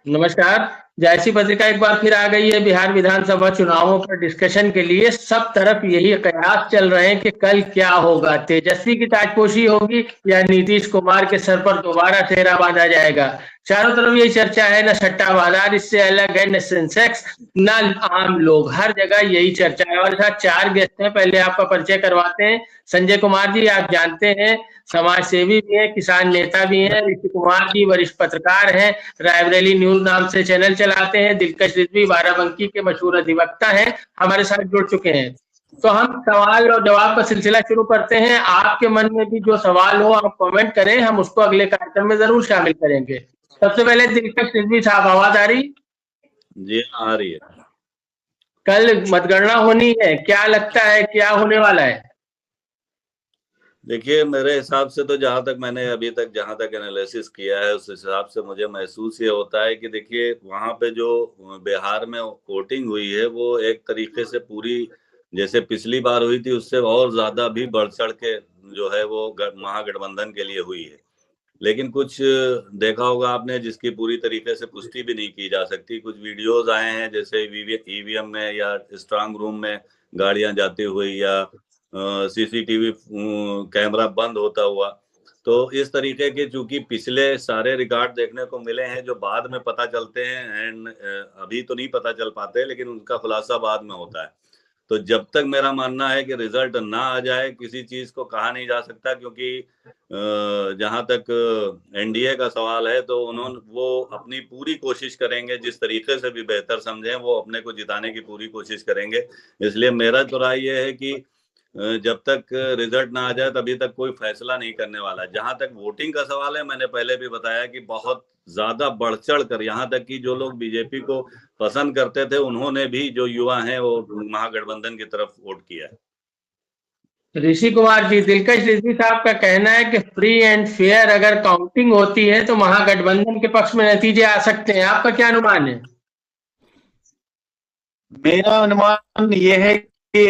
नमस्कार। जायसी पत्रिका एक बार फिर आ गई है बिहार विधानसभा चुनावों पर डिस्कशन के लिए। सब तरफ यही कयास चल रहे हैं कि कल क्या होगा, तेजस्वी की ताजपोशी होगी या नीतीश कुमार के सर पर दोबारा सेहरा बांधा जाएगा। चारों तरफ यही चर्चा है, न सट्टा बाजार इससे अलग है, न सेंसेक्स, न आम लोग, हर जगह यही चर्चा है। और साथ चार गेस्ट हैं, पहले आपका परिचय करवाते हैं। संजय कुमार जी, आप जानते हैं, समाज सेवी भी हैं, किसान नेता भी हैं। ऋषि कुमार जी वरिष्ठ पत्रकार हैं, रायबरेली न्यूज नाम से चैनल चलाते हैं। दिलकश रिजवी बाराबंकी के मशहूर अधिवक्ता हैं, हमारे साथ जुड़ चुके हैं। तो हम सवाल और जवाब का सिलसिला शुरू करते हैं। आपके मन में भी जो सवाल हो आप कमेंट करें, हम उसको अगले कार्यक्रम में जरूर शामिल करेंगे। सबसे पहले दिलकश रिजवी साहब, आवाज आ रही? जी आ रही है। कल मतगणना होनी है, क्या लगता है क्या होने वाला है? देखिए, मेरे हिसाब से तो जहां तक मैंने अभी तक जहां तक एनालिसिस किया है उस हिसाब से मुझे महसूस ये होता है कि देखिए, वहां पे जो बिहार में वोटिंग हुई है वो एक तरीके से पूरी जैसे पिछली बार हुई थी उससे और ज्यादा भी बढ़ चढ़ के जो है वो महागठबंधन के लिए हुई है। लेकिन कुछ देखा होगा आपने जिसकी पूरी तरीके से पुष्टि भी नहीं की जा सकती। कुछ वीडियोज आए हैं जैसे ईवीएम में या स्ट्रांग रूम में गाड़ियां जाती हुई या सीसीटीवी कैमरा बंद होता हुआ। तो इस तरीके के चूंकि पिछले सारे रिकॉर्ड देखने को मिले हैं जो बाद में पता चलते हैं एंड अभी तो नहीं पता चल पाते, लेकिन उनका खुलासा बाद में होता है। तो जब तक मेरा मानना है कि रिजल्ट ना आ जाए किसी चीज को कहा नहीं जा सकता, क्योंकि जहां तक एनडीए का सवाल है तो उन्होंने वो अपनी पूरी कोशिश करेंगे, जिस तरीके से भी बेहतर समझें वो अपने को जिताने की पूरी कोशिश करेंगे। इसलिए मेरा तो राय ये है कि जब तक रिजल्ट ना आ जाए तभी तक कोई फैसला नहीं करने वाला। जहां तक वोटिंग का सवाल है, मैंने पहले भी बताया कि बहुत ज्यादा बढ़ चढ़ कर यहाँ तक कि जो लोग बीजेपी को पसंद करते थे उन्होंने भी, जो युवा हैं, वो महागठबंधन की तरफ वोट किया है। ऋषि कुमार जी, दिलकश रिजवी साहब का कहना है कि फ्री एंड फेयर अगर काउंटिंग होती है तो महागठबंधन के पक्ष में नतीजे आ सकते हैं। आपका क्या अनुमान है? मेरा अनुमान ये है कि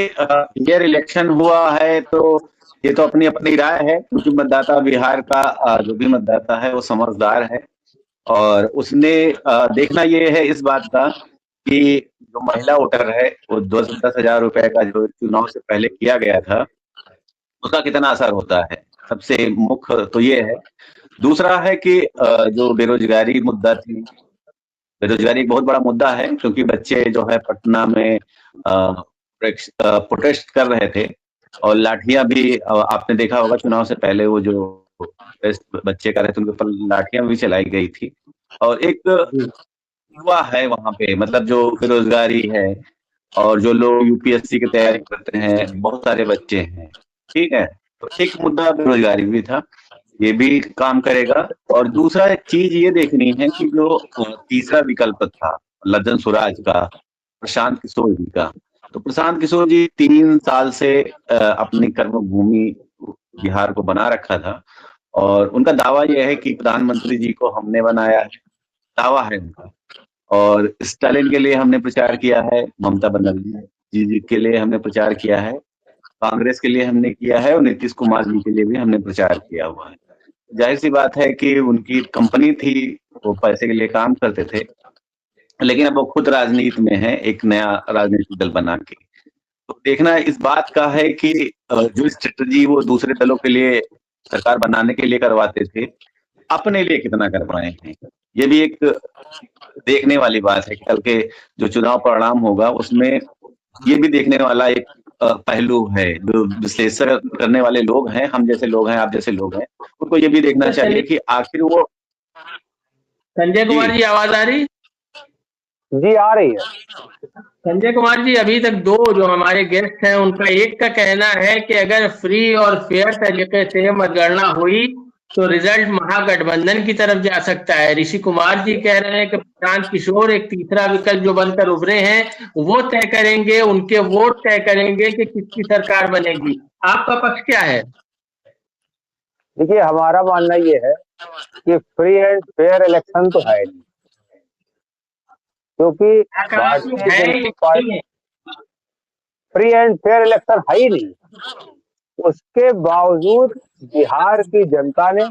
ये इलेक्शन हुआ है तो ये तो अपनी अपनी राय है, क्योंकि मतदाता बिहार का जो भी मतदाता है वो समझदार है। और उसने देखना ये है इस बात का कि जो महिला वोटर है वो 10,000 रुपए का जो चुनाव से पहले किया गया था उसका कितना असर होता है। सबसे मुख्य तो ये है। दूसरा है कि जो बेरोजगारी मुद्दा थी, बेरोजगारी एक बहुत बड़ा मुद्दा है, क्योंकि बच्चे जो है पटना में प्रोटेस्ट कर रहे थे और लाठियां भी आपने देखा होगा चुनाव से पहले वो जो प्रोटेस्ट बच्चे कर रहे थे उनके ऊपर लाठियां भी चलाई गई थी। और एक युवा है वहां पे, मतलब जो बेरोजगारी है और जो लोग यूपीएससी की तैयारी करते हैं, बहुत सारे बच्चे हैं। ठीक है, तो एक मुद्दा बेरोजगारी भी था, ये भी काम करेगा। और दूसरा एक चीज ये देखनी है कि जो तीसरा विकल्प था लज्जन स्वराज का, प्रशांत किशोर जी का, तो प्रशांत किशोर जी 3 साल से अपनी कर्मभूमि बिहार को बना रखा था और उनका दावा यह है कि प्रधानमंत्री जी को हमने बनाया है, दावा है उनका। और स्टालिन के लिए हमने प्रचार किया है, ममता बनर्जी जी के लिए हमने प्रचार किया है, कांग्रेस के लिए हमने किया है और नीतीश कुमार जी के लिए भी हमने प्रचार किया हुआ है। जाहिर सी बात है कि उनकी कंपनी थी, वो पैसे के लिए काम करते थे, लेकिन अब वो खुद राजनीति में है, एक नया राजनीतिक दल बना के। तो देखना इस बात का है कि जो स्ट्रेटजी वो दूसरे दलों के लिए सरकार बनाने के लिए करवाते थे, अपने लिए कितना कर पाए हैं, ये भी एक देखने वाली बात है। कल के जो चुनाव परिणाम होगा उसमें ये भी देखने वाला एक पहलू है। जो विश्लेषण करने वाले लोग हैं, हम जैसे लोग हैं, आप जैसे लोग हैं, उनको ये भी देखना चाहिए कि आखिर वो। संजय कुमार जी, आवाज आ रही? जी आ रही है। संजय कुमार जी, अभी तक दो जो हमारे गेस्ट हैं उनका एक का कहना है कि अगर फ्री और फेयर तरीके से मतगणना हुई तो रिजल्ट महागठबंधन की तरफ जा सकता है। ऋषि कुमार जी कह रहे हैं कि प्रशांत किशोर एक तीसरा विकल्प जो बनकर उभरे हैं वो तय करेंगे, उनके वोट तय करेंगे कि किसकी सरकार बनेगी। आपका पक्ष क्या है? देखिए, हमारा मानना ये है कि फ्री एंड फेयर इलेक्शन तो है नहीं, क्योंकि Bharatiya Janata party free and fair election है ही नहीं। उसके बावजूद बिहार की जनता ने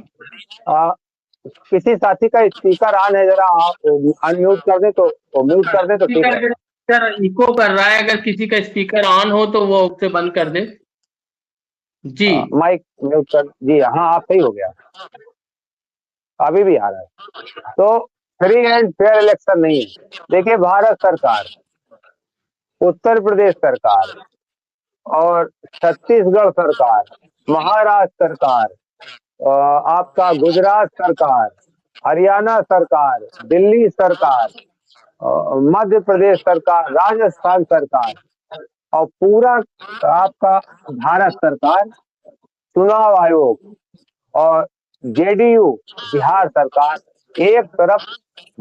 किसी साथी का स्पीकर ऑन है, जरा आप अनम्यूट कर दे तो म्यूट कर दे तो ठीक है। स्पीकर इको कर रहा है, अगर किसी का स्पीकर ऑन हो तो वो उसे बंद कर दे। जी माइक म्यूट कर, जी हाँ आप सही हो गया, अभी भी आ रहा है। तो फ्री एंड फेयर इलेक्शन नहीं है। देखिए भारत सरकार, उत्तर प्रदेश सरकार और छत्तीसगढ़ सरकार, महाराष्ट्र सरकार, आपका गुजरात सरकार, हरियाणा सरकार, दिल्ली सरकार, मध्य प्रदेश सरकार, राजस्थान सरकार और पूरा आपका भारत सरकार, चुनाव आयोग और जेडीयू बिहार सरकार, एक तरफ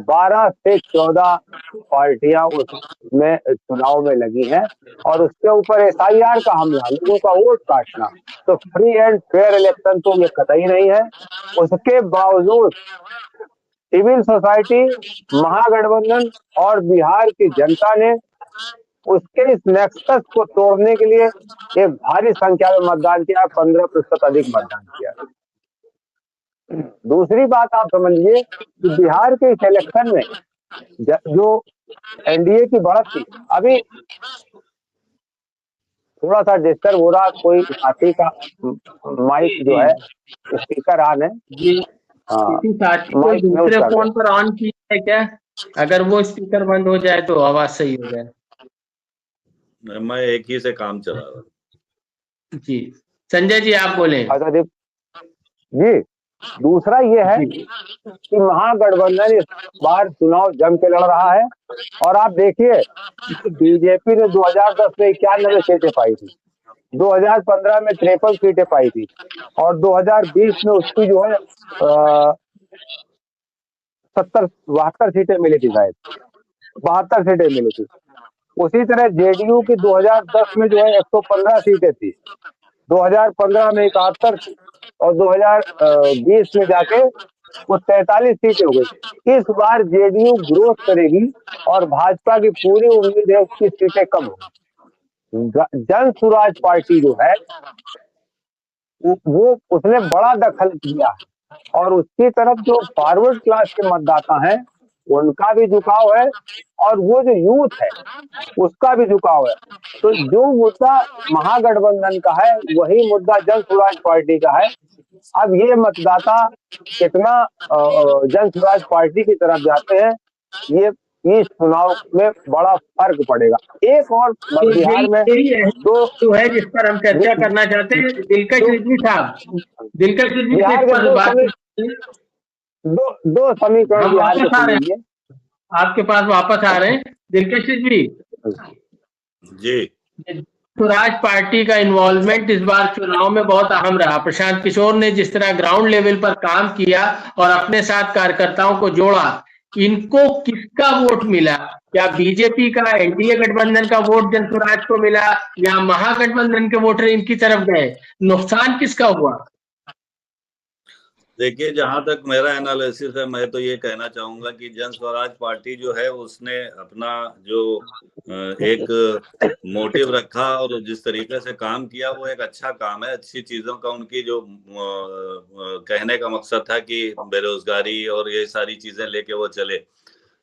12 से 14 पार्टियां उसमें चुनाव में लगी हैं और उसके ऊपर एसआईआर का हमला, लोगों का वोट काटना, तो फ्री एंड फेयर इलेक्शन तो ये कतई नहीं है। उसके बावजूद सिविल सोसाइटी, महागठबंधन और बिहार की जनता ने उसके इस नेक्सस को तोड़ने के लिए एक भारी संख्या में मतदान किया, 15% अधिक मतदान किया। दूसरी बात आप समझिए कि बिहार के इस इलेक्शन में जो एनडीए की बढ़त थी, अभी थोड़ा सा डिस्टर्ब हो रहा, कोई साथी का माइक जो है स्पीकर ऑन है, किसी साथी को दूसरे फोन पर ऑन किया है क्या? अगर वो स्पीकर बंद हो जाए तो आवाज सही हो जाए। मैं एक ही से काम चला रहा। जी संजय जी आप बोले। जी दूसरा ये है कि महागठबंधन इस बार चुनाव जम के लड़ रहा है और आप देखिए बीजेपी ने 2010 में 91 सीटें पाई थी, 2015 में 53 सीटें पाई थी और 2020 में उसकी जो है 72 सीटें मिली थी, शायद 72 सीटें मिली थी। उसी तरह जेडीयू की 2010 में जो है 115 सीटें थी, 2015 में 71 और 2020 में जाके वो 43 सीटें हो गई। इस बार जेडीयू ग्रोथ करेगी और भाजपा की पूरी उम्मीद है उसकी सीटें कम होगी। जन स्वराज पार्टी जो है वो उसने बड़ा दखल किया और उसकी तरफ जो फॉरवर्ड क्लास के मतदाता हैं उनका भी झुकाव है और वो जो यूथ है उसका भी झुकाव है। तो जो मुद्दा महागठबंधन का है वही मुद्दा जन स्वराज पार्टी का है। अब ये मतदाता कितना जन स्वराज पार्टी की तरफ जाते हैं, ये इस चुनाव में बड़ा फर्क पड़ेगा। एक और बिहार में तो है जिस पर हम चर्चा करना चाहते हैं, दिलकश रिजवी साहब, दिलकश रिजवी बिहार के दो समीकरण बिहार के सुनिए, आपके पास वापस आ रहे हैं। दिलकश रिजवी जी, स्वराज पार्टी का इन्वॉल्वमेंट इस बार चुनाव में बहुत अहम रहा। प्रशांत किशोर ने जिस तरह ग्राउंड लेवल पर काम किया और अपने साथ कार्यकर्ताओं को जोड़ा, इनको किसका वोट मिला? क्या बीजेपी का, एनडीए गठबंधन का वोट जन स्वराज को मिला या महागठबंधन के वोटर इनकी तरफ गए? नुकसान किसका हुआ? देखिए जहां तक मेरा एनालिसिस है, मैं तो ये कहना चाहूंगा कि जन स्वराज पार्टी जो है उसने अपना जो एक मोटिव रखा और जिस तरीके से काम किया वो एक अच्छा काम है। अच्छी चीजों का उनकी जो कहने का मकसद था कि बेरोजगारी और ये सारी चीजें लेके वो चले,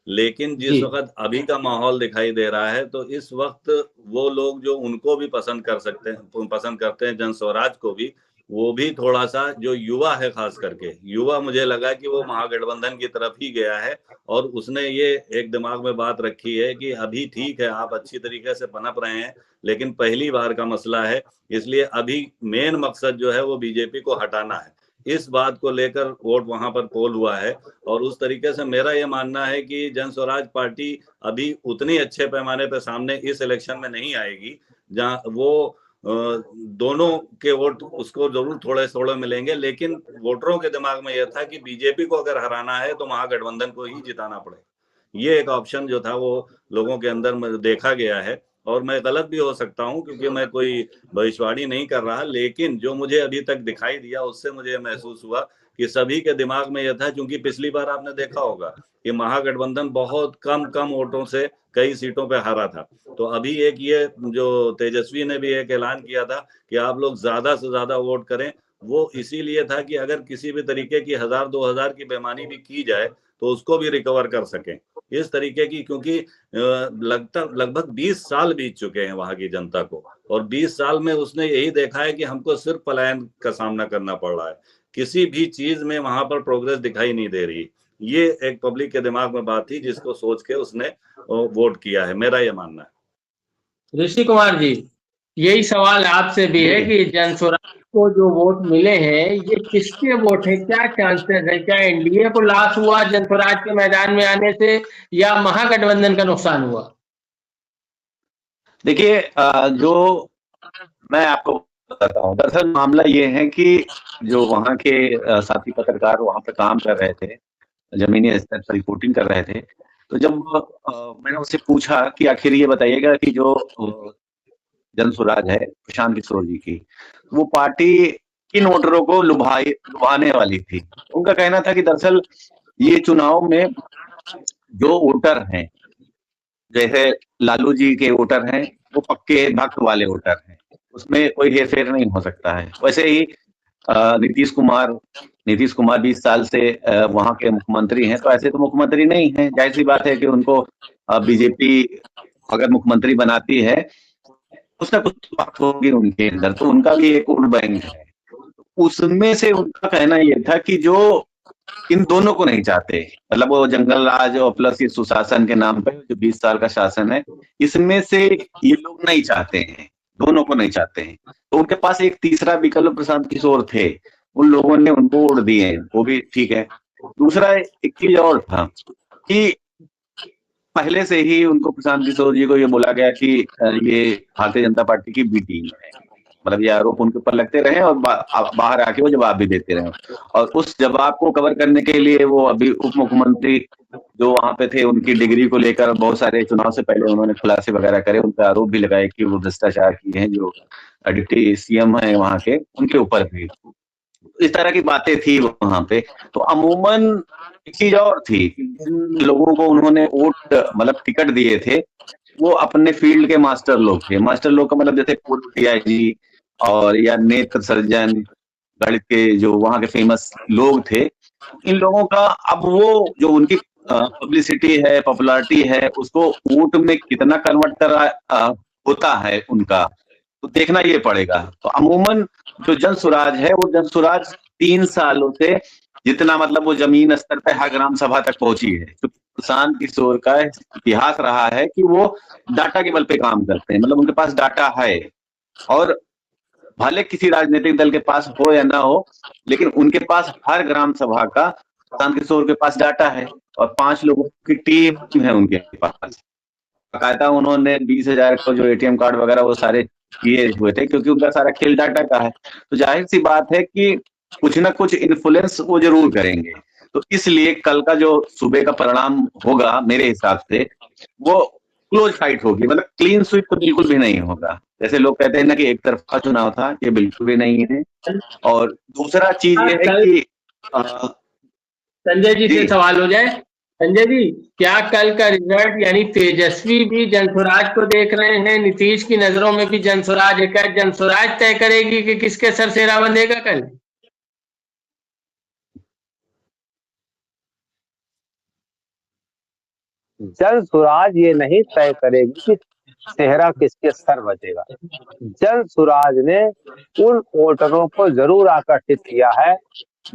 लेकिन जिस वक्त अभी का माहौल दिखाई दे रहा है तो इस वक्त वो लोग जो उनको भी पसंद करते हैं जन स्वराज को भी, वो भी थोड़ा सा जो युवा है, खास करके युवा, मुझे लगा कि वो महागठबंधन की तरफ ही गया है और उसने ये एक दिमाग में बात रखी है कि अभी ठीक है आप अच्छी तरीके से पनप रहे हैं लेकिन पहली बार का मसला है, इसलिए अभी मेन मकसद जो है वो बीजेपी को हटाना है। इस बात को लेकर वोट वहां पर पोल हुआ है और उस तरीके से मेरा ये मानना है कि जन स्वराज पार्टी अभी उतनी अच्छे पैमाने पर सामने इस इलेक्शन में नहीं आएगी, जहां वो दोनों के वोट उसको जरूर थोड़े थोड़े मिलेंगे, लेकिन वोटरों के दिमाग में यह था कि बीजेपी को अगर हराना है तो महागठबंधन को ही जिताना पड़ेगा। ये एक ऑप्शन जो था वो लोगों के अंदर देखा गया है और मैं गलत भी हो सकता हूं क्योंकि मैं कोई भविष्यवाणी नहीं कर रहा, लेकिन जो मुझे अभी तक दिखाई दिया उससे मुझे महसूस हुआ कि सभी के दिमाग में यह था, क्योंकि पिछली बार आपने देखा होगा कि महागठबंधन बहुत कम वोटों से कई सीटों पे हारा था। तो अभी एक ये जो तेजस्वी ने भी एक ऐलान किया था कि आप लोग ज्यादा से ज्यादा वोट करें वो इसीलिए था कि अगर किसी भी तरीके की 1000-2000 की बेईमानी भी की जाए तो उसको भी रिकवर कर सकें, इस तरीके की, क्योंकि लगभग 20 साल बीत चुके हैं वहां की जनता को, और 20 साल में उसने यही देखा है कि हमको सिर्फ पलायन का सामना करना पड़ रहा है, किसी भी चीज में वहां पर प्रोग्रेस दिखाई नहीं दे रही। ये एक पब्लिक के दिमाग में बात थी जिसको सोच के उसने वोट किया है, मेरा ये मानना है। ऋषि कुमार जी, यही सवाल आपसे भी है कि जनसुराज को जो वोट मिले हैं ये किसके वोट है, क्या चांसेस है, क्या एनडीए को लॉस हुआ जनसुराज के मैदान में आने से या महागठबंधन का नुकसान हुआ? देखिए, जो मैं आपको बताता हूँ, दरअसल मामला ये है कि जो वहाँ के साथी पत्रकार वहाँ पे काम कर रहे थे, जमीनी स्तर पर रिपोर्टिंग कर रहे थे, तो जब मैंने उससे पूछा कि आखिर ये बताइएगा कि जो जनसुराज है प्रशांत किशोर जी की, वो पार्टी किन वोटरों को लुभाने वाली थी। उनका कहना था कि दरअसल ये चुनाव में जो वोटर हैं, जैसे लालू जी के वोटर हैं, वो पक्के भक्त वाले वोटर हैं, उसमें कोई हेरफेर नहीं हो सकता है। वैसे ही नीतीश कुमार 20 साल से वहां के मुख्यमंत्री हैं, तो ऐसे तो मुख्यमंत्री नहीं है, जाहिर सी बात है कि उनको बीजेपी अगर मुख्यमंत्री बनाती है कुछ ना कुछ बात होगी उनके अंदर, तो उनका भी एक वोट बैंक है। उसमें से उनका कहना यह था कि जो इन दोनों को नहीं चाहते, मतलब वो जंगल राज और प्लस ये सुशासन के नाम पे जो 20 साल का शासन है, इसमें से ये लोग नहीं चाहते हैं, दोनों को नहीं चाहते हैं। तो उनके पास एक तीसरा विकल्प प्रशांत किशोर थे, उन लोगों ने उनको वोट दिए, वो भी ठीक है। दूसरा एक चीज और था कि पहले से ही उनको प्रशांत किशोर जी को ये बोला गया कि ये भारतीय जनता पार्टी की बी टीम है, मतलब ये आरोप उनके ऊपर लगते रहे और बाहर आके वो जवाब भी देते रहे, और उस जवाब को कवर करने के लिए वो अभी उप मुख्यमंत्री जो वहां पे थे, उनकी डिग्री को लेकर बहुत सारे चुनाव से पहले उन्होंने खुलासे वगैरह करे, उन पर आरोप भी लगाए कि वो भ्रष्टाचार किए हैं, जो डिप्टी सीएम है वहां के, उनके ऊपर भी इस तरह की बातें थी वहां पे। तो अमूमन एक चीज और थी, जिन लोगों को उन्होंने वोट मतलब टिकट दिए थे वो अपने फील्ड के मास्टर लोग थे। मास्टर लोग का मतलब जैसे पूर्व डीआईजी और या नेत्र सर्जन, गणित के जो वहां के फेमस लोग थे, इन लोगों का अब वो जो उनकी पब्लिसिटी है, पॉपुलैरिटी है, उसको वोट में कितना कन्वर्ट करा होता है उनका, तो देखना ये पड़ेगा। तो अमूमन जो जनसुराज है वो जनसुराज 3 सालों से जितना मतलब वो जमीन स्तर पे हर ग्राम सभा तक पहुंची है, तो प्रशांत किशोर का इतिहास रहा है कि वो डाटा के बल पे काम करते हैं, मतलब उनके पास डाटा है, और भले किसी राजनीतिक दल के पास हो या ना हो, लेकिन उनके पास हर ग्राम सभा का प्रशांत किशोर के पास डाटा है, और 5 लोगों की टीम है उनके पास। बाकायदा उन्होंने 20,000 को जो एटीएम कार्ड वगैरह वो सारे किए हुए थे, क्योंकि उनका सारा खेल डाटा का है। तो जाहिर सी बात है कि कुछ ना कुछ इन्फ्लुएंस वो जरूर करेंगे। तो इसलिए कल का जो सुबह का परिणाम होगा मेरे हिसाब से वो क्लोज फाइट होगी, मतलब क्लीन स्वीप तो बिल्कुल भी नहीं होगा। जैसे लोग कहते हैं ना कि एक तरफा चुनाव था, ये बिल्कुल भी नहीं है। और दूसरा चीज ये है कि संजय जी से सवाल हो जाए। संजय जी, क्या कल का रिजल्ट यानी तेजस्वी भी जनसुराज को देख रहे हैं, नीतीश की नजरों में भी जनसुराज है, क्या जनसुराज तय करेगी कि किसके सर सेरा बंधेगा कल? जनसुराज ये नहीं तय करेगी कि सेहरा किसके सर बचेगा। जनसुराज ने उन वोटरों को जरूर आकर्षित किया है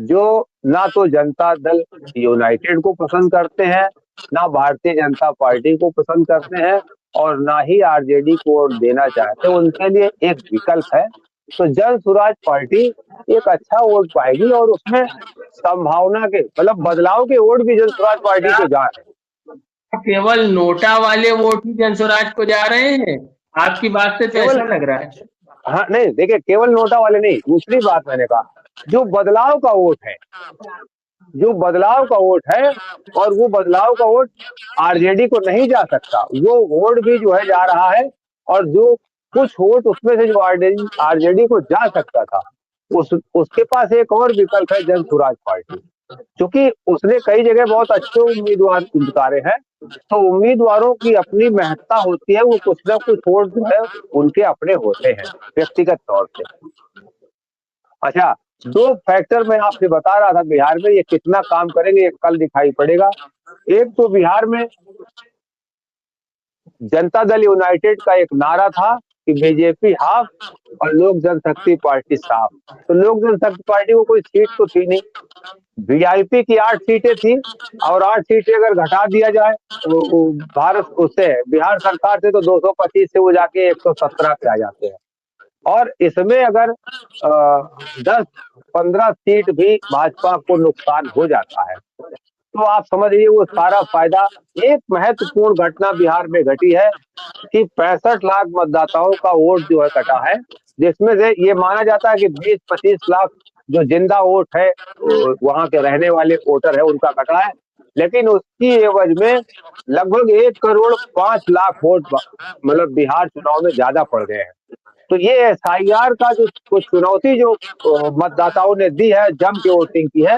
जो ना तो जनता दल यूनाइटेड को पसंद करते हैं, ना भारतीय जनता पार्टी को पसंद करते हैं, और ना ही आरजेडी को वोट देना चाहते। उनके लिए एक विकल्प है। तो जनसुराज पार्टी एक अच्छा वोट पाएगी, और उसमें संभावना के मतलब बदलाव के वोट भी जनसुराज पार्टी को जा रहे हैं। केवल नोटा वाले वोट ही जनसुराज को जा रहे हैं? आपकी बात से तो ऐसा लग रहा है। हाँ नहीं, देखिए केवल नोटा वाले नहीं, दूसरी बात मैंने कहा जो बदलाव का वोट है, जो बदलाव का वोट है, और वो बदलाव का वोट आरजेडी को नहीं जा सकता, वो वोट भी जो है जा रहा है। और जो कुछ वोट उसमें से जो आरजेडी को जा सकता था, उसके पास एक और विकल्प है जनसुराज पार्टी, क्योंकि उसने कई जगह बहुत अच्छे उम्मीदवार उतारे हैं। तो उम्मीदवारों की अपनी महत्ता होती है, वो कुछ ना कुछ वोट जो है उनके अपने होते हैं व्यक्तिगत तौर पे। अच्छा, दो फैक्टर मैं आपसे बता रहा था बिहार में ये कितना काम करेंगे, ये कल दिखाई पड़ेगा। एक तो बिहार में जनता दल यूनाइटेड का एक नारा था कि बीजेपी हाफ और लोक जनशक्ति पार्टी साफ। तो लोक जनशक्ति पार्टी को कोई सीट तो थी नहीं, वीआईपी की 8 सीटें थी, और 8 सीटें अगर घटा दिया जाए वो भारत उससे बिहार सरकार से तो 225 से वो जाके 117 पे आ जाते हैं। और इसमें अगर 10-15 सीट भी भाजपा को नुकसान हो जाता है तो आप समझिए वो सारा फायदा। एक महत्वपूर्ण घटना बिहार में घटी है कि 65 लाख मतदाताओं का वोट जो है कटा है, जिसमें से ये माना जाता है कि 20-25 लाख जो जिंदा वोट है वहां के रहने वाले वोटर है उनका कटा है, लेकिन उसकी एवज में लगभग 1,05,00,000 वोट मतलब बिहार चुनाव में ज्यादा पड़ गए हैं। तो ये एसआईआर का जो कुछ चुनौती जो मतदाताओं ने दी है, जम के वोटिंग की है,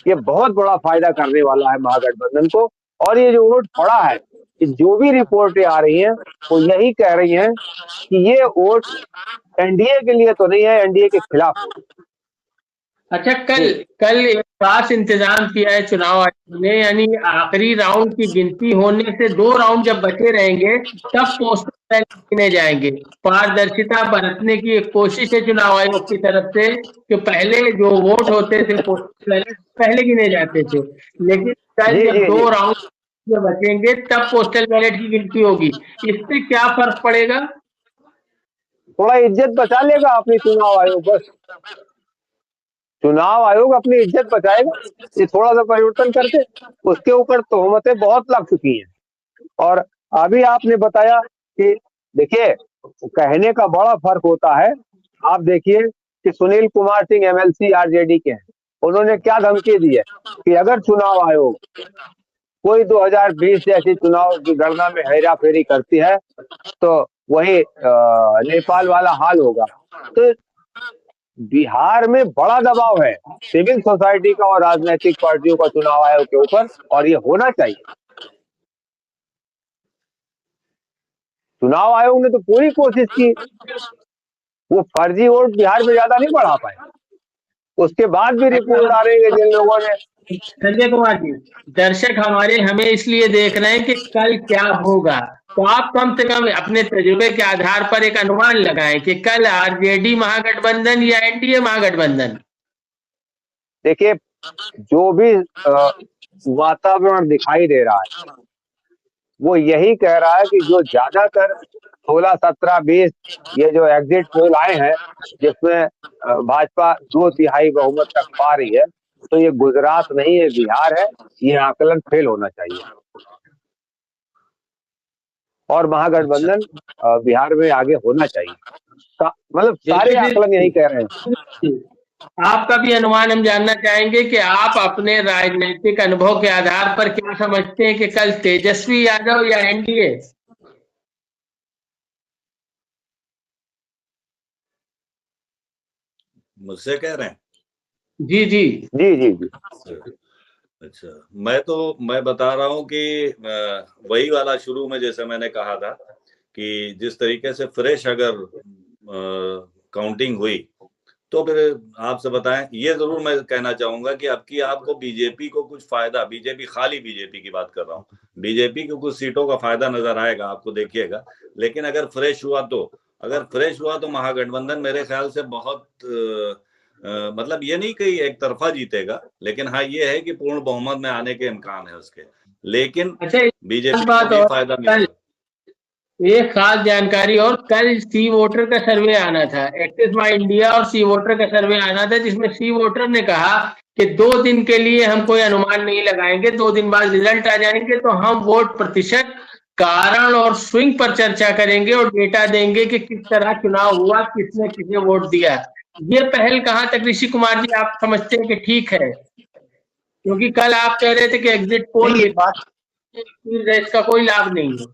ये बहुत बड़ा फायदा करने वाला है महागठबंधन को। और ये जो वोट पड़ा है, जो भी रिपोर्टें आ रही हैं वो यही कह रही हैं कि ये वोट एनडीए के लिए तो नहीं है, एनडीए के खिलाफ है। अच्छा, कल एक खास इंतजाम किया है चुनाव आयोग ने, यानी आखिरी राउंड की गिनती होने से 2 राउंड जब बचे रहेंगे तब पोस्टल बैलेट गिने जाएंगे। पारदर्शिता बरतने की एक कोशिश है चुनाव आयोग की तरफ से कि पहले जो वोट होते थे पोस्टल बैलेट पहले गिने जाते थे, लेकिन कल जब 2 राउंड बचेंगे तब पोस्टल बैलेट की गिनती होगी। इससे क्या फर्क पड़ेगा? थोड़ा इज्जत बचा लेगा अपनी चुनाव आयोग, बस चुनाव आयोग अपनी इज्जत बचाएगा। ये थोड़ा सा परिवर्तन करके, उसके ऊपर तोहमतें बहुत लग चुकी हैं। और अभी आपने बताया कि देखिए कहने का बड़ा फर्क होता है। आप देखिए कि सुनील कुमार सिंह एमएलसी आरजेडी के हैं, उन्होंने क्या धमकी दी है कि अगर चुनाव आयोग कोई 2020 जैसी चुनाव की गणना में हेरा फेरी करती है तो वही नेपाल वाला हाल होगा। तो बिहार में बड़ा दबाव है सिविल सोसाइटी का और राजनीतिक पार्टियों का चुनाव आयोग के ऊपर, और ये होना चाहिए। चुनाव आयोग ने तो पूरी कोशिश की, वो फर्जी वोट बिहार में ज्यादा नहीं बढ़ा पाए। उसके बाद भी रिपोर्ट आ रही है जिन लोगों ने। संजय कुमार जी, दर्शक हमें इसलिए देख रहे हैं कि कल क्या होगा, तो आप कम से कम अपने तजुर्बे के आधार पर एक अनुमान लगाएं कि कल आरजेडी महागठबंधन या एनडीए महागठबंधन। देखिए जो भी वातावरण दिखाई दे रहा है वो यही कह रहा है कि जो ज्यादातर 16, 17, 20 ये जो एग्जिट पोल आए हैं जिसमें भाजपा 2/3 बहुमत तक पा रही है, तो ये गुजरात नहीं है, बिहार है। ये आकलन फेल होना चाहिए और महागठबंधन बिहार में आगे होना चाहिए। मतलब सारे आकलन यही कह रहे हैं। आपका भी अनुमान हम जानना चाहेंगे कि आप अपने राजनीतिक अनुभव के आधार पर क्या समझते हैं कि कल तेजस्वी यादव या एनडीए? मुझसे कह रहे हैं? जी जी जी जी जी। अच्छा, मैं बता रहा हूं कि वही वाला शुरू में जैसे मैंने कहा था कि जिस तरीके से फ्रेश अगर काउंटिंग हुई तो फिर आपसे बताएं। ये जरूर मैं कहना चाहूंगा कि अब की आपको बीजेपी को कुछ फायदा, खाली बीजेपी की बात कर रहा हूँ, बीजेपी को कुछ सीटों का फायदा नजर आएगा आपको, देखिएगा। लेकिन अगर फ्रेश हुआ तो महागठबंधन मेरे ख्याल से बहुत मतलब ये नहीं कि एक तरफा जीतेगा, लेकिन हाँ ये है कि पूर्ण बहुमत में आने के इम्कान है उसके। लेकिन बीजेपी को भी फायदा मिलेगा। एक खास जानकारी, और कल सी वोटर का सर्वे आना था, एक्सिस माई इंडिया और सी वोटर का सर्वे आना था, जिसमें सी वोटर ने कहा कि 2 दिन के लिए हम कोई अनुमान नहीं लगाएंगे, 2 दिन बाद रिजल्ट आ जाएंगे तो हम वोट प्रतिशत, कारण और स्विंग पर चर्चा करेंगे और डेटा देंगे कि किस तरह चुनाव हुआ, किसने किसे वोट दिया। ये पहल कहां तक ऋषि कुमार जी आप समझते हैं कि ठीक है? क्योंकि कल आप कह रहे थे कि एग्जिट पोल इसका कोई लाभ नहीं है।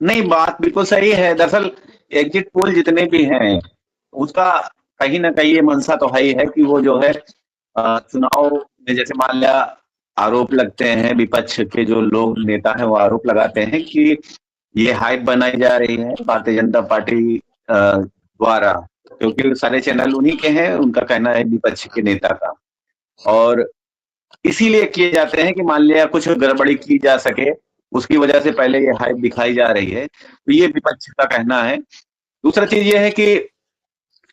नहीं, बात बिल्कुल सही है। दरअसल एग्जिट पोल जितने भी हैं उसका कहीं ना कहीं ये मंशा तो है कि वो जो है चुनाव में, जैसे मान लिया आरोप लगते हैं, विपक्ष के जो लोग नेता हैं वो आरोप लगाते हैं कि ये हाइप बनाई जा रही है भारतीय जनता पार्टी द्वारा क्योंकि सारे चैनल उन्हीं के हैं, उनका कहना है विपक्ष के नेता का, और इसीलिए किए जाते हैं कि मान लिया कुछ गड़बड़ी की जा सके, उसकी वजह से पहले ये हाइप दिखाई जा रही है, तो ये विपक्ष का कहना है। दूसरा चीज ये है कि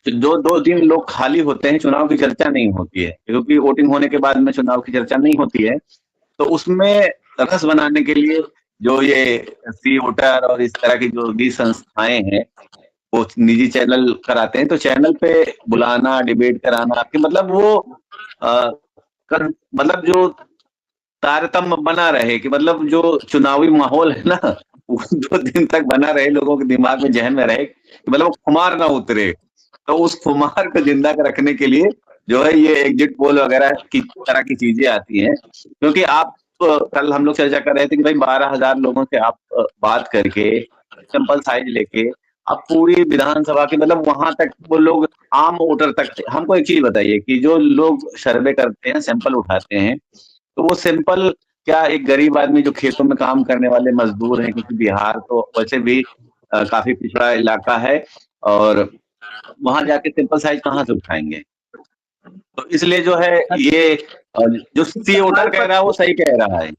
जो 2 दिन लोग खाली होते हैं, चुनाव की चर्चा नहीं होती है, क्योंकि वोटिंग होने के बाद में चुनाव की चर्चा नहीं होती है, तो उसमें रस बनाने के लिए जो ये सी वोटर और इस तरह की जो भी संस्थाएं हैं वो निजी चैनल कराते हैं, तो चैनल पे बुलाना, डिबेट कराना कि मतलब वो मतलब जो तारतम्य बना रहे, कि मतलब जो चुनावी माहौल है ना वो 2 दिन तक बना रहे, लोगों के दिमाग में, जहन में रहे, कि मतलब वो खुमार ना उतरे। तो उस खुमार को जिंदा रखने के लिए जो है ये एग्जिट पोल वगैरह की तरह की चीजें आती हैं, क्योंकि आप कल हम लोग चर्चा कर रहे थे कि भाई 12,000 लोगों से आप बात करके सैंपल साइज लेके आप पूरी विधानसभा की, मतलब वहां तक वो लोग आम वोटर तक, हमको एक चीज बताइए कि जो लोग सर्वे करते हैं, सैंपल उठाते हैं, तो वो सैंपल क्या एक गरीब आदमी जो खेतों में काम करने वाले मजदूर हैं, क्योंकि बिहार तो वैसे भी काफी पिछड़ा इलाका है, और वहां जाके सैंपल साइज कहाँ से उठाएंगे? तो इसलिए जो है ये जो सी वोटर कह रहा है वो सही कह रहा है।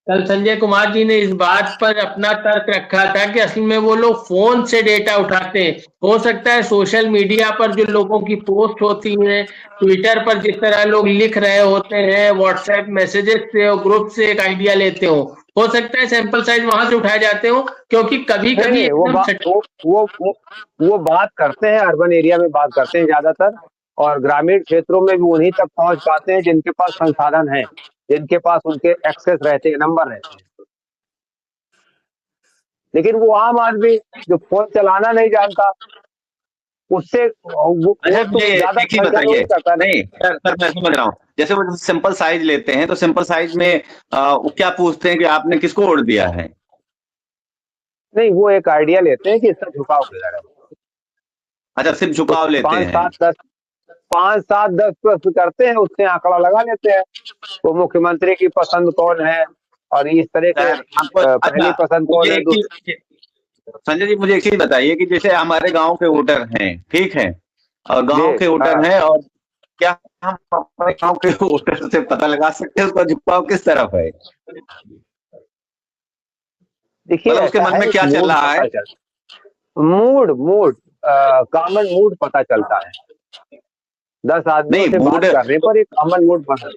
कल संजय कुमार जी ने इस बात पर अपना तर्क रखा था कि असल में वो लोग फोन से डेटा उठाते हैं। हो सकता है सोशल मीडिया पर जो लोगों की पोस्ट होती हैं, ट्विटर पर जिस तरह लोग लिख रहे होते हैं, व्हाट्सएप मैसेजेस से और ग्रुप से एक आइडिया लेते हो सकता है सैंपल साइज वहां से उठाए जाते हो, क्योंकि कभी कभी वो बात करते हैं, अर्बन एरिया में बात करते हैं ज्यादातर, और ग्रामीण क्षेत्रों में भी उन्हीं तक पहुंच पाते हैं जिनके पास संसाधन है, जिनके पास उनके एक्सेस रहते हैं, नंबर रहते हैं। लेकिन वो आम आदमी जो फोन चलाना नहीं जानता, उससे वो ज्यादा बताइए। नहीं सर मैं समझ रहा हूँ, जैसे वो सिंपल साइज लेते हैं तो सिंपल साइज में वो क्या पूछते हैं कि आपने किसको वोट दिया है? नहीं, वो एक आइडिया लेते हैं कि इसका झुकाव किधर है। अच्छा, सिर्फ झुकाव लेते हैं। 5, 7, 10 प्रश्न करते हैं, उससे आंकड़ा लगा लेते हैं वो मुख्यमंत्री की पसंद कौन है, और इस तरह के पहली पसंद कौन है। संजय जी मुझे एक चीज बताइए कि जैसे हमारे गांव के वोटर हैं, ठीक है, और गांव के वोटर हैं, और क्या हम अपने गांव के वोटर से पता लगा सकते हैं उसका झुकाव किस तरफ है? देखिए उसके मन में क्या चल रहा है, मूड कॉमन मूड पता चलता है। 10 आदमी से बात करने पर एक कॉमन मूड बना।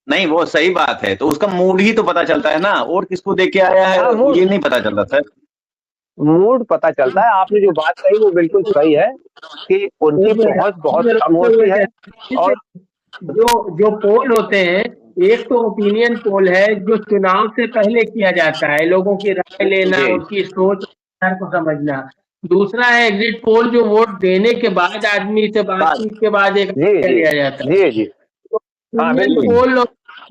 नहीं वो सही बात है, तो उसका मूड ही तो पता चलता है ना, और किसको देख के आया है ये नहीं पता चलता सर। मूड पता चलता है। आपने जो बात कही वो बिल्कुल सही है कि उनकी पहुंच बहुत कम होती है, और जो पोल होते हैं, एक तो ओपिनियन पोल है जो चुनाव से पहले किया जाता है, लोगों की राय लेना, उनकी सोच को समझना। दूसरा है एग्जिट पोल, जो वोट देने के बाद आदमी से बातचीत के बाद एक लिया जाता है।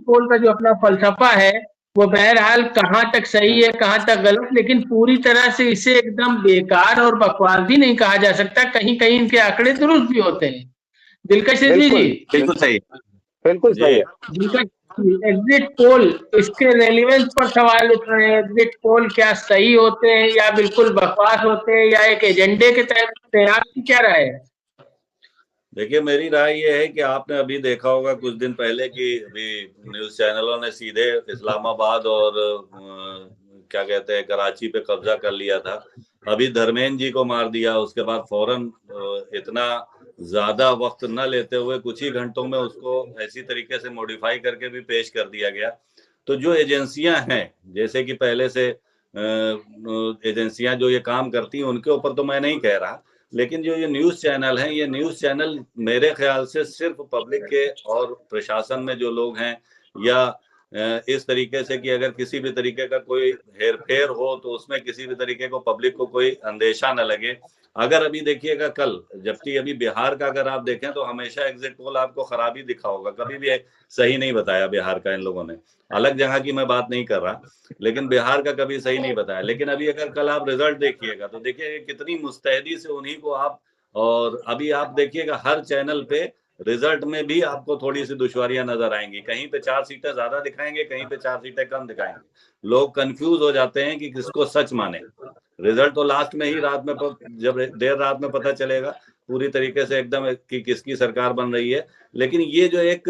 पोल का जो अपना फलसफा है वो बहरहाल कहाँ तक सही है कहाँ तक गलत, लेकिन पूरी तरह से इसे एकदम बेकार और बकवास भी नहीं कहा जा सकता। कहीं कहीं इनके आंकड़े दुरुस्त भी होते हैं। दिलकश जी बिल्कुल सही, बिल्कुल सही है। एग्जिट पोल, इसके रेलिवेंस पर सवाल उठ रहे हैं। एग्जिट पोल क्या सही होते हैं या बिल्कुल बकवास होते हैं, या एक एजेंडे के तहत तैयार की क्या राय है? देखिए मेरी राय ये है कि आपने अभी देखा होगा कुछ दिन पहले कि अभी न्यूज चैनलों ने सीधे इस्लामाबाद और क्या कहते हैं कराची पे कब्जा कर लिया था। अभी धर्मेंद्र जी को मार दिया, उसके बाद फौरन इतना ज्यादा वक्त न लेते हुए कुछ ही घंटों में उसको ऐसी तरीके से मॉडिफाई करके भी पेश कर दिया गया। तो जो एजेंसियां हैं, जैसे कि पहले से एजेंसियां जो ये काम करती हैं उनके ऊपर तो मैं नहीं कह रहा, लेकिन जो ये न्यूज चैनल हैं, ये न्यूज चैनल मेरे ख्याल से सिर्फ पब्लिक के और प्रशासन में जो लोग हैं, या इस तरीके से कि अगर किसी भी तरीके का कोई हेरफेर हो तो उसमें किसी भी तरीके को पब्लिक को कोई अंदेशा न लगे। अगर अभी देखिएगा कल, जबकि अभी बिहार का अगर आप देखें तो हमेशा एग्जिट पोल आपको खराबी दिखा होगा, कभी भी सही नहीं बताया बिहार का इन लोगों ने। अलग जगह की मैं बात नहीं कर रहा, लेकिन बिहार का कभी सही नहीं बताया। लेकिन अभी अगर कल आप रिजल्ट देखिएगा तो देखिए कितनी मुस्तैदी से उन्हीं को आप, और अभी आप देखिएगा हर चैनल पे रिजल्ट में भी आपको थोड़ी सी दुश्वारियां नजर आएंगी। कहीं पे 4 सीटें ज्यादा दिखाएंगे, कहीं पे 4 सीटें कम दिखाएंगे। लोग कंफ्यूज हो जाते हैं कि किसको सच माने। रिजल्ट तो लास्ट में ही रात में जब देर रात में पता चलेगा पूरी तरीके से एकदम कि किसकी सरकार बन रही है। लेकिन ये जो एक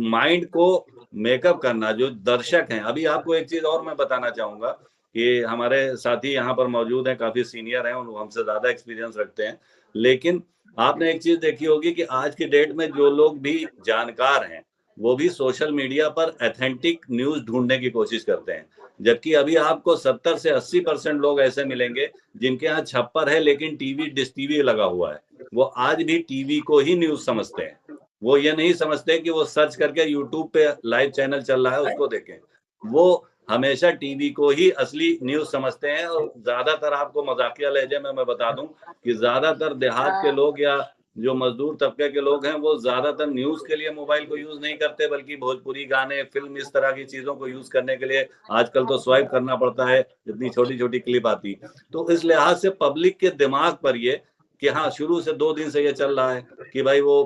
माइंड को मेकअप करना, जो दर्शक हैं, अभी आपको एक चीज और मैं बताना चाहूंगा कि हमारे साथी यहाँ पर मौजूद हैं, काफी सीनियर हैं, हमसे ज्यादा एक्सपीरियंस रखते हैं, लेकिन आपने एक चीज देखी होगी कि आज की डेट में जो लोग भी जानकार हैं वो भी सोशल मीडिया पर ऑथेंटिक न्यूज ढूंढने की कोशिश करते हैं, जबकि अभी आपको 70 से 80% लोग ऐसे मिलेंगे जिनके यहाँ छप्पर है लेकिन टीवी डिश टीवी लगा हुआ है, वो आज भी टीवी को ही न्यूज समझते हैं। वो ये नहीं समझते कि वो सर्च करके यूट्यूब पे लाइव चैनल चल रहा है उसको देखें, वो हमेशा टीवी को ही असली न्यूज समझते हैं। और ज्यादातर आपको मजाकिया लहजे में मैं बता दूं कि ज्यादातर देहात के लोग या जो मजदूर तबके के लोग हैं वो ज्यादातर न्यूज के लिए मोबाइल को यूज नहीं करते, बल्कि भोजपुरी गाने, फिल्म, इस तरह की चीजों को यूज करने के लिए आजकल तो स्वाइप करना पड़ता है, इतनी छोटी छोटी क्लिप आती। तो इस लिहाज से पब्लिक के दिमाग पर ये कि हाँ, शुरू से 2 दिन से ये चल रहा है कि भाई वो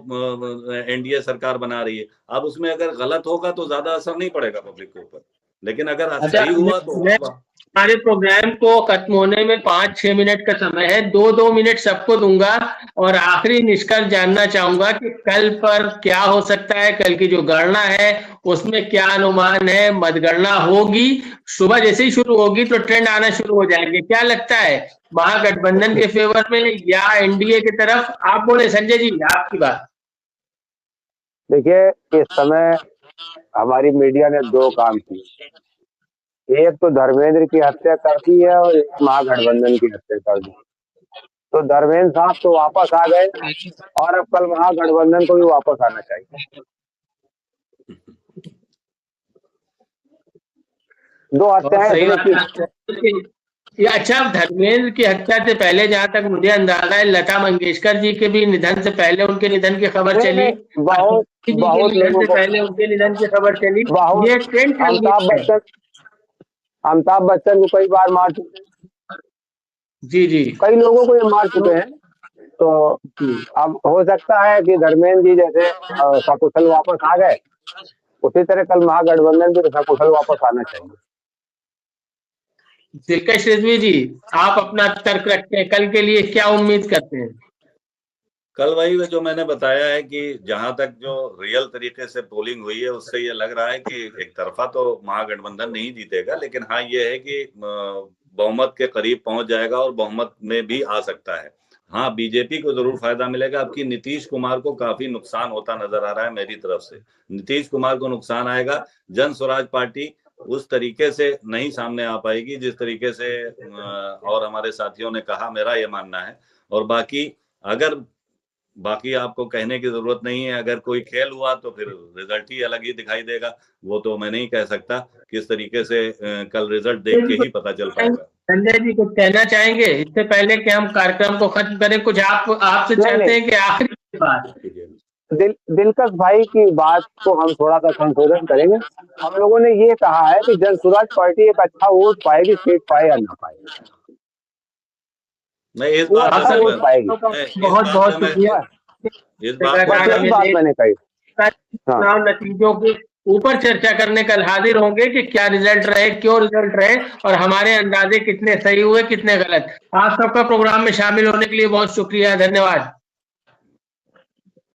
एनडीए सरकार बना रही है, अब उसमें अगर गलत होगा तो ज्यादा असर नहीं पड़ेगा पब्लिक के ऊपर, लेकिन अगर सही हुआ तो। हमारे प्रोग्राम को खत्म होने में 5-6 मिनट का समय है, 2-2 मिनट सबको दूंगा और आखिरी निष्कर्ष जानना चाहूंगा कि कल पर क्या हो सकता है, कल की जो गणना है उसमें क्या अनुमान है। मतगणना होगी, सुबह जैसे ही शुरू होगी तो ट्रेंड आना शुरू हो जाएंगे। क्या लगता है, महागठबंधन के फेवर में या एनडीए की तरफ? आप बोले संजय जी, आपकी बात। देखिए, इस समय हमारी मीडिया ने 2 काम किए, एक तो धर्मेंद्र की हत्या कर दी है और एक महागठबंधन की हत्या कर दी। तो धर्मेंद्र साहब तो वापस आ गए और अब कल महागठबंधन को भी वापस आना चाहिए। 2 हत्याएं। अच्छा, धर्मेंद्र की हत्या से पहले, जहां तक मुझे अंदाजा है, लता मंगेशकर जी के भी निधन से पहले उनके निधन की खबर चली, बहुत निधन से पहले उनके निधन की खबर चली। ये ट्रेंड अमिताभ बच्चन को कई बार मार चुके। जी, कई लोगों को ये मार चुके हैं। तो अब हो सकता है कि धर्मेंद्र जी जैसे सकुशल वापस आ गए, उसी तरह कल महागठबंधन भी सकुशल वापस आना चाहिए। दिलकश रिजवी जी, आप अपना तर्क रखते हैं, कल के लिए क्या उम्मीद करते हैं? कल वही जो मैंने बताया है कि जहां तक जो रियल तरीके से पोलिंग हुई है उससे ये लग रहा है कि एक तरफा तो महागठबंधन नहीं जीतेगा, लेकिन हाँ ये है कि बहुमत के करीब पहुंच जाएगा और बहुमत में भी आ सकता है। हाँ, बीजेपी को जरूर फायदा मिलेगा। अब की नीतीश कुमार को काफी नुकसान होता नजर आ रहा है मेरी तरफ से, नीतीश कुमार को नुकसान आएगा। जन स्वराज पार्टी उस तरीके से नहीं सामने आ पाएगी जिस तरीके से और हमारे साथियों ने कहा, मेरा ये मानना है। और बाकी आपको कहने की जरूरत नहीं है, अगर कोई खेल हुआ तो फिर रिजल्ट ही अलग ही दिखाई देगा, वो तो मैं नहीं कह सकता। किस तरीके से कल रिजल्ट देख के ही पता चल पाएगा। संजय जी कुछ कहना चाहेंगे इससे पहले कि हम कार्यक्रम को खत्म करें? कुछ आपसे चाहते हैं कि आखिरी बात? दिलकश भाई की बात को हम थोड़ा सा संशोधन करेंगे। हम लोगों ने ये कहा है कि जन स्वराज पार्टी एक अच्छा वोट पाएगी, सीट पाए या ना पाए। मैं इस बात बहुत बहुत शुक्रिया। इस बात मैंने कही। चुनाव नतीजों के ऊपर चर्चा करने कल हाजिर होंगे कि क्या रिजल्ट रहे, क्यों रिजल्ट रहे और हमारे अंदाजे कितने सही हुए, कितने गलत। आप सबका प्रोग्राम में शामिल होने के लिए बहुत शुक्रिया, धन्यवाद।